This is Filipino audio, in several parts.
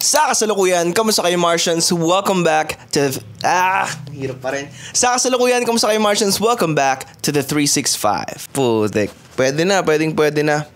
Sa kasalukuyan, kamusta kayo Martians? Welcome back to hirap pa rin. Sa kasalukuyan, kamusta kayo Martians? Welcome back to the 365. Putik. Pwede na.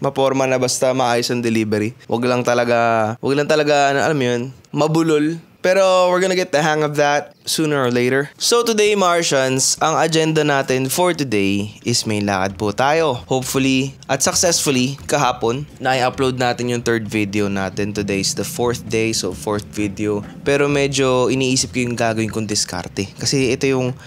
Maporma na basta maayos ang delivery. Wag lang talaga, alam mo yun, mabulol. Pero we're gonna get the hang of that sooner or later. So today, Martians, ang agenda natin for today is may lakad po tayo. Hopefully, at successfully, kahapon, na-upload natin yung third video natin. Today is the fourth day, so fourth video. Pero medyo iniisip ko yung gagawin kong diskarte. Kasi ito yung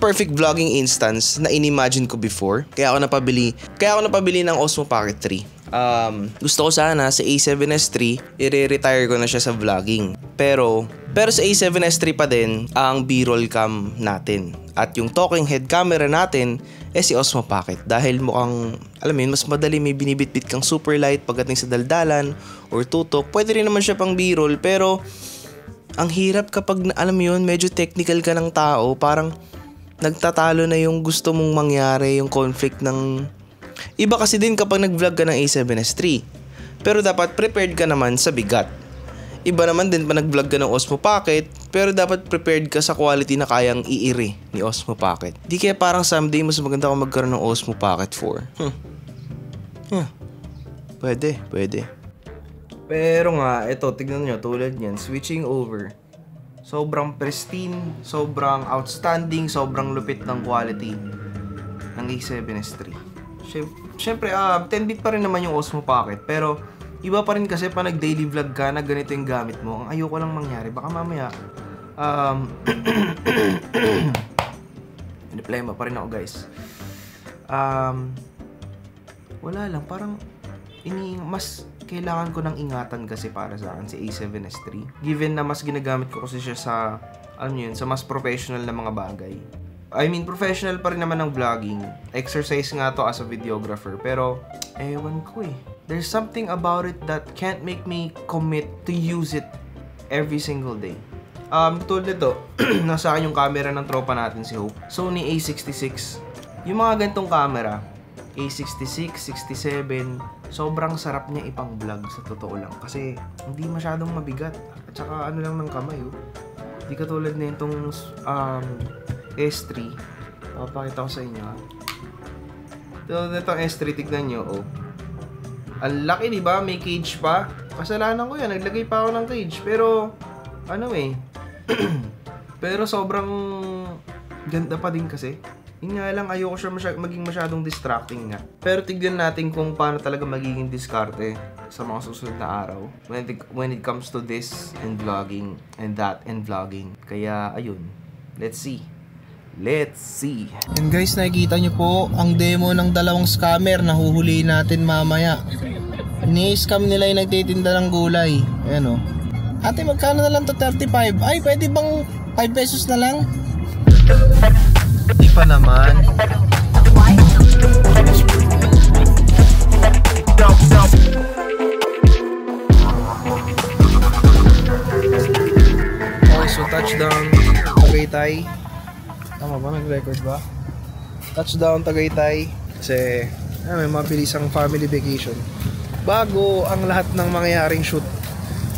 perfect vlogging instance na inimagine ko before. Kaya ako napabili ng Osmo Pocket 3. Gusto ko sana sa A7S III, i-retire ko na siya sa vlogging. Pero sa A7S III pa din ang B-roll cam natin. At yung talking head camera natin si Osmo Pocket. Dahil mukhang, alam mo yun, mas madali may binibitbit kang super light pagdating sa daldalan or tutok. Pwede rin naman siya pang B-roll, pero ang hirap kapag, alam mo yun, medyo technical ka ng tao. Parang nagtatalo na yung gusto mong mangyari, yung conflict ng... Iba kasi din kapag nag-vlog ka ng A7S III. Pero dapat prepared ka naman sa bigat. Iba naman din pa nag-vlog ka ng Osmo Pocket, pero dapat prepared ka sa quality na kayang iiri ni Osmo Pocket. Di kaya parang someday mas maganda kung magkaroon ng Osmo Pocket 4. Pwede. Pero nga, ito, tignan nyo, tulad niyan, switching over. Sobrang pristine, sobrang outstanding, sobrang lupit ng quality ng A7S III. Siyempre, 10-bit pa rin naman yung Osmo Pocket, pero iba pa rin kasi pa nag-daily vlog ka na ganito yung gamit mo. Ang ayoko lang mangyari, baka mamaya problema pa rin ako, guys. Wala lang, parang mas kailangan ko ng ingatan kasi para sa akin si A7S III. Given na mas ginagamit ko kasi siya sa, alam nyo yun, sa mas professional na mga bagay. I mean, professional pa rin naman ng vlogging. Exercise nga to as a videographer. Pero, ewan ko eh. There's something about it that can't make me commit to use it every single day. Tulad nito, nasa akin yung camera ng tropa natin si Hope. Sony A66. Yung mga ganitong camera, A66, 67, sobrang sarap niya ipang vlog sa totoo lang. Kasi, hindi masyadong mabigat. At saka ano lang ng kamay, oh. Hindi katulad na itong S3. Papakita ko sa inyo. Itong S3, tignan nyo, oh. Ang laki, diba? May cage pa. Kasalanan ko yan. Naglagay pa ako ng cage. Pero, ano eh. Pero sobrang ganda pa din kasi. Yun nga lang, ayoko siya maging masyadong distracting nga. Pero tignan natin kung paano talaga magiging diskarte sa mga susunod na araw. When it comes to this and vlogging and that and vlogging. Kaya, ayun. Let's see. And guys, nakikita nyo po ang demo ng dalawang scammer na huhulihin natin mamaya. Ini-scam nila yung nagtitinda ng gulay. Ayan o. Ate, magkano na lang to? 35. Ay, pwede bang 5 pesos na lang? Di pa naman. Okay, so touchdown Tagaytay. Tama ba? Nag-record ba? Touchdown Tagaytay. Kasi may mabilisang family vacation. Bago ang lahat ng mangyayaring shoot.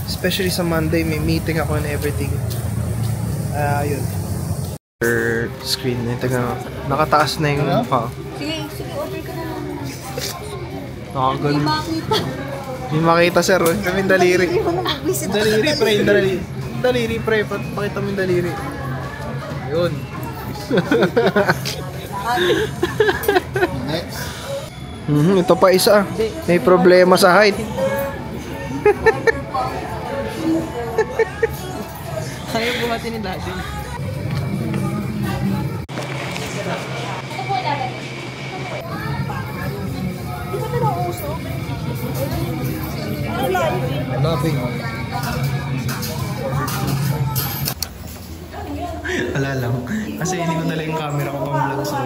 Especially sa Monday, may meeting ako and everything. Ayun. Screen na ito. Nakataas na yung mukha. Sige, order ka na lang. Nakagano. Hindi makita, sir. Kaming daliri. Daliri, pre. Pakita mo yung daliri. Yun. Next. Ito pa isa. May problema sa height. Ayaw buhatin ni daddy. Laughing. Wala lang. Kasi hindi ko dala yung camera ko pang vlog, so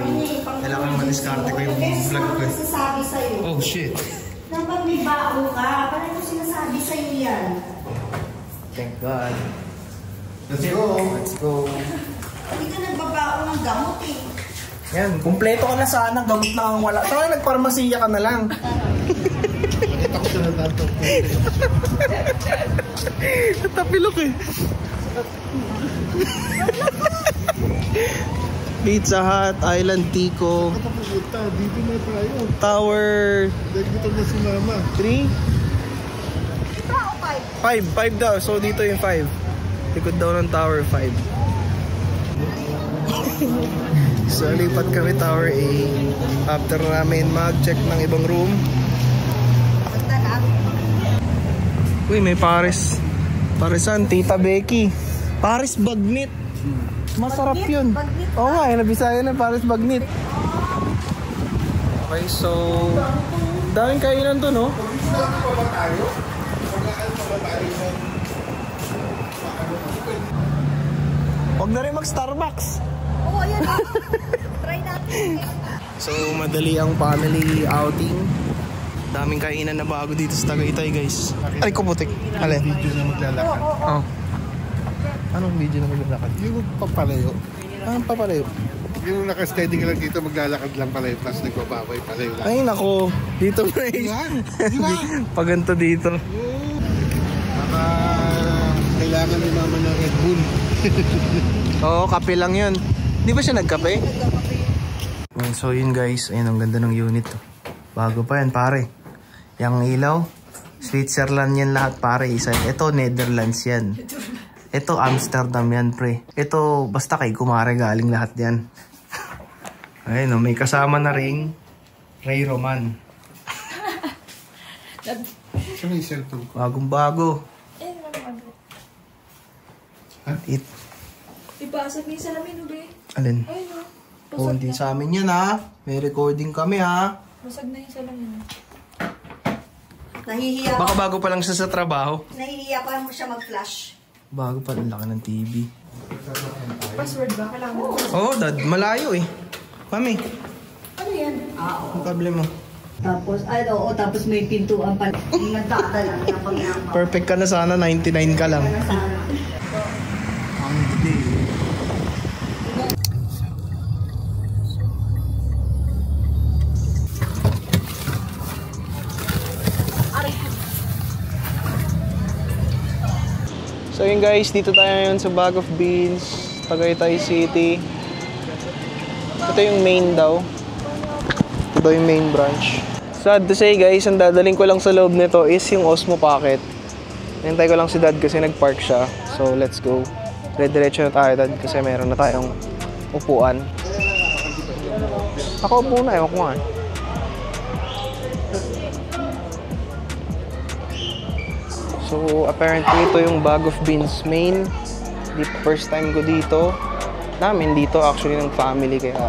kailangan madiskarte ko yung vlog ko. Oh shit. Dapat may bao ka. Parang yung sinasabi sa'yo yan. Thank God. Let's go. Hindi ka nagbabao ng gamot eh. Yan, kumpleto ka na sana, gamot na ang wala. Saka nagparmasiya ka na lang. Ito ko sa natatong. Tapilok eh. Pizza Hut, Island Tico. Dito na tayo. Tower... Dito na si Mama. 3? 5 daw. So dito yung 5. Likod daw ng Tower 5. So lipat kami Tower A. After namin mag-check ng ibang room. Uy, may Paris. Parisan, Tita Becky. Paris Bagnit. Masarap yun. Oo nga, nabisaya na Paris Bagnit. Okay, so daming kainan to, no? Huwag na rin mag-Starbucks. Oo, ayan. Try natin. So, madali ang family outing. Daming kainan na bago dito sa Tagaytay, guys. Ay, kuputik. Alin? Video na maglalakad. Oh. Anong video na maglalakad? Yung papalayo. Ah, papalayo. Yung naka-steady ka lang dito, maglalakad lang palayo. Tapos nagbababay palayo lang. Ay, nako. Dito ba eh? Di ba? Paganto dito. Baka kailangan ni Mama ng Red Bull. Oo, kape lang yun. Di ba siya nagkape? So yun guys, ayun ang ganda ng unit to. Bago pa yan pare. Yang ilaw, Switzerland yan lahat pare. Ito Netherlands yan. Ito Amsterdam yan pre. Ito basta kay kumare galing lahat yan. Ayun may kasama na ring Ray Roman. Saan yung cellphone ko? Bagong bago. Ipasag niya sa namin, ube. Alin? Ayun o. Oh, hindi sa amin yan ha. May recording kami ha. Masag na yung salamin. Nahihiya Baka bago pa lang siya sa trabaho. Nahihiya pa mo siya mag-flash. Bago pa lang laki ng TV. Password ba? Kailangan mo. Oh, dad, malayo eh. Mami, Ano yan? ang kable mo. Tapos, ay, oo, tapos may pintuan pa. Nagtatala niya pag naman. Perfect ka na sana, 99 ka lang. Ang day. So yun guys, dito tayo ngayon sa Bag of Beans, Tagaytay City. Ito yung main daw. Ito yung main branch. Sad to say guys, ang dadaling ko lang sa loob nito is yung Osmo Pocket. Hintay ko lang si dad kasi nagpark siya. So let's go. Diretso na tayo dad kasi meron na tayong upuan. Ako upo na, ewan ko nga. So apparently ito yung Bag of Beans main. First time ko dito. Namin dito actually ng family kaya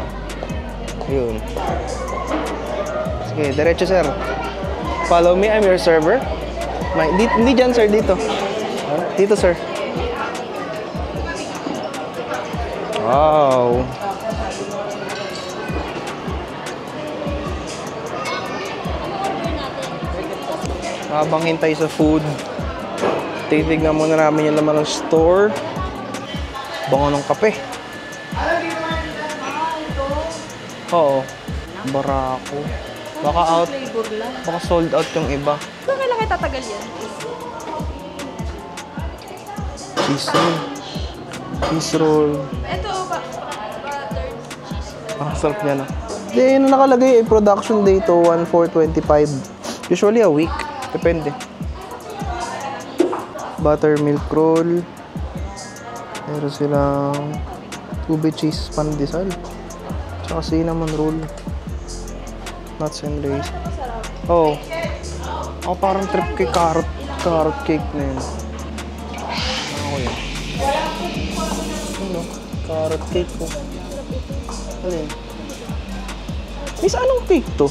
ayun. Sige, diretso sir. Follow me, I'm your server. Hindi dyan sir, dito. Dito sir. Wow. Habang hintay sa food, titignan muna namin yung laman ng store. Bango ng kape. Oo. Barako. Baka out. Baka sold out yung iba. Kung kailan kayo tatagal yan? Cheese roll. Cheese roll. Ito, buttered cheese. Ang sarap niya na. Hindi, yun na nakalagay ay production date to 1/4/25. Usually a week. Depende. Buttermilk roll. Meron silang ube cheese pandesal. Tsaka cinnamon roll. Nuts and raisins. Oh. Oh, parang trip kay carrot cake na yun. Ako yun. Ano? Carrot cake ko. Ano yun? Miss, anong cake to?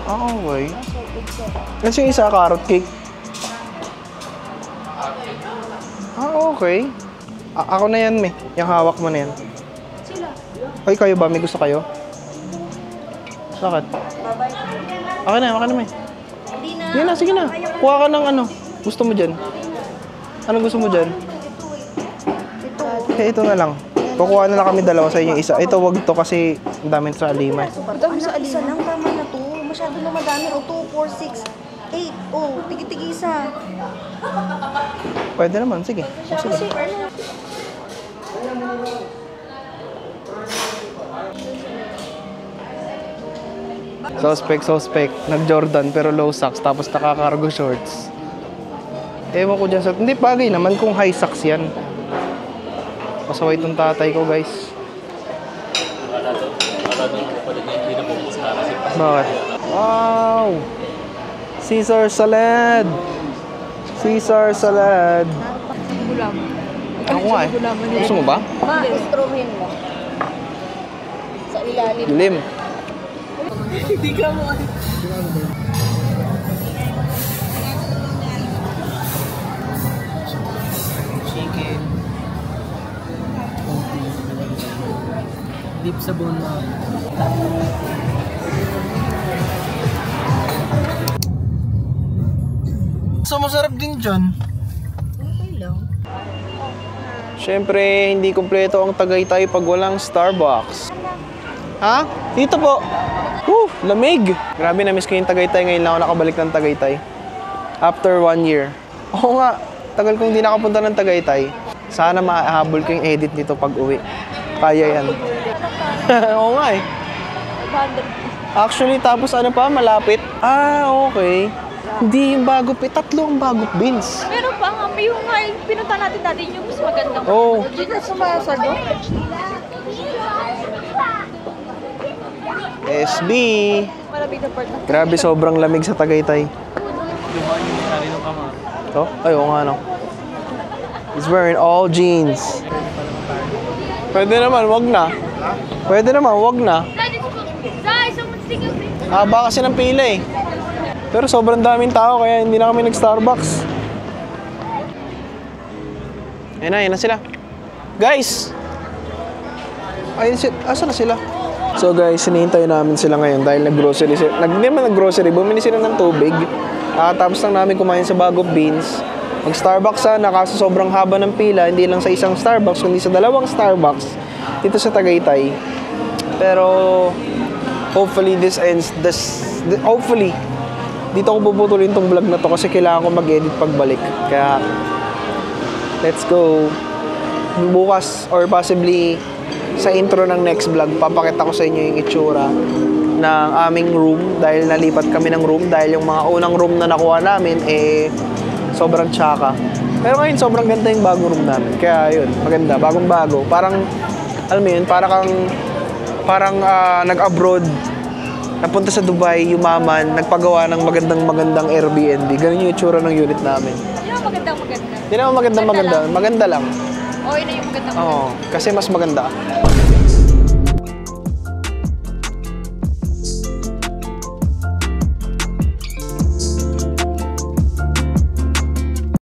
Ah, okay. Kasi yung isa, carrot cake. Ah, okay. Ako na yan, me. Yung hawak mo na yan. Sila. Ay, kayo ba? May gusto kayo? Bakit? Okay na, me. Sige na, sige na. Kuha ka ng ano. Gusto mo dyan? Ano gusto mo dyan? Ito na lang. Kukuha na lang kami dalawa sa inyo isa. Ito, wag to kasi ang dami sa alima. Ito, isa lang, tama na to. Masyado na madami. O, 2, 4, 6, 8. O, Tigi-tigi isa. Pwede naman, sige. Kasi ano, Suspect. Nag-Jordan pero low socks tapos naka-cargo shorts. Ewan ko dyan sa... Hindi, bagay naman kung high socks yan. Pasaway itong tatay ko, guys. Bakit? Wow! Caesar salad! Caesar salad! gulaman. Ako nga eh. Gusto mo ba? Ma-instrumin mo. Sa ilalim. Dilim. Hindi ka mo. Chicken. Deep sa bone na. So, masarap din dyan. Okay lang. Siyempre, hindi kumpleto ang Tagaytay pag walang Starbucks. Ha? Dito po. Lamig. Grabe, na-miss ko yung Tagaytay. Ngayon lang ako nakabalik ng Tagaytay. After 1 year. Oo nga, tagal kong di nakapunta ng Tagaytay. Sana mahahabol ko yung edit nito pag uwi. Kaya yan. Oo nga eh. Actually, tapos ano pa, malapit. Ah, okay. Hindi yung bago, 3 ang bago beans. Pero pa nga, yung pinunta natin dati yung mas magandang. Oh. Dito sumasagot. SB. Malapit na part na. Grabe, sobrang lamig sa Tagaytay. Oh, ay, oo nga, no. He's wearing all jeans. Pwede naman, wag na. Pwede naman, wag na. Haba kasi ng pila eh. Pero sobrang daming tao kaya hindi na kami nag-Starbucks. Ayun na sila. Guys! Ayun sila. Asa na sila? So guys, sinihintay namin sila ngayon dahil nag-grocery sila. Hindi naman nag-grocery, bumili sila ng tubig. Tapos lang namin kumain sa Bag of Beans. Mag-Starbucks sana kaso sobrang haba ng pila. Hindi lang sa isang Starbucks, kundi sa 2 Starbucks dito sa Tagaytay. Pero hopefully this ends. Hopefully dito ako puputulin tong vlog na to kasi kailangan ko mag-edit pagbalik. Kaya let's go. Bukas or possibly sa intro ng next vlog, papakita ko sa inyo yung itsura ng aming room dahil nalipat kami ng room dahil yung mga unang room na nakuha namin eh sobrang tsaka. Pero ngayon sobrang ganda yung bagong room namin. Kaya yun, maganda, bagong-bago. Parang, alam mo yun, parang nag-abroad, napunta sa Dubai, yumaman, nagpagawa ng magandang Airbnb. Ganun yung itsura ng unit namin. Hindi naman maganda. Hindi naman maganda. Maganda lang. Okay na yung maganda. Oo, kasi mas maganda.